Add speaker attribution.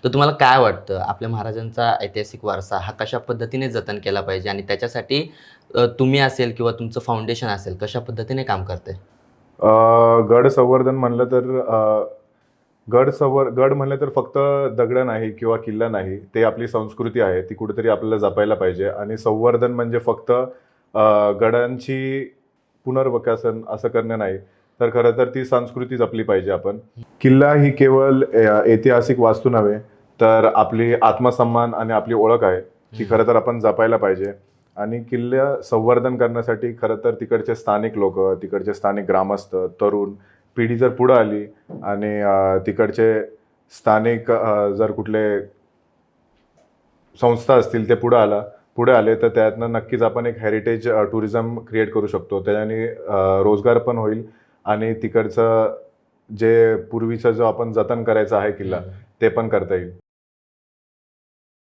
Speaker 1: तर तुम्हाला काय वाटतं आपल्या महाराजांचा ऐतिहासिक वारसा हा कशा पद्धतीने जतन केला पाहिजे आणि त्याच्यासाठी तुम्ही असेल किंवा तुमचं फाउंडेशन असेल कशा पद्धतीने काम करते?
Speaker 2: गड संवर्धन म्हणलं तर गड म्हणलं तर फक्त दगड नाही किंवा किल्ला नाही, ते आपली संस्कृती आहे, ती कुठेतरी आपल्याला जपायला पाहिजे. आणि संवर्धन म्हणजे फक्त गडांची पुनर्विकासन असं करणं नाही, तर खरं तर ती संस्कृती जपली पाहिजे आपण. किल्ला ही केवळ ऐतिहासिक वास्तू नव्हे, तर आपली आत्मसन्मान आणि आपली ओळख आहे, ती खरं तर आपण जपायला पाहिजे. आणि किल्ले संवर्धन करण्यासाठी खरं तर तिकडचे स्थानिक लोक, तिकडचे स्थानिक ग्रामस्थ, तरुण पिढी जर पुढे आली आणि तिकडचे स्थानिक जर कुठले संस्था असतील ते पुढे आले तर त्यातनं नक्कीच आपण एक हेरिटेज टुरिझम क्रिएट करू शकतो. त्याने रोजगार पण होईल आणि तिकडचं जे पूर्वीचं जो आपण जतन करायचं आहे किल्ला, ते पण करता येईल.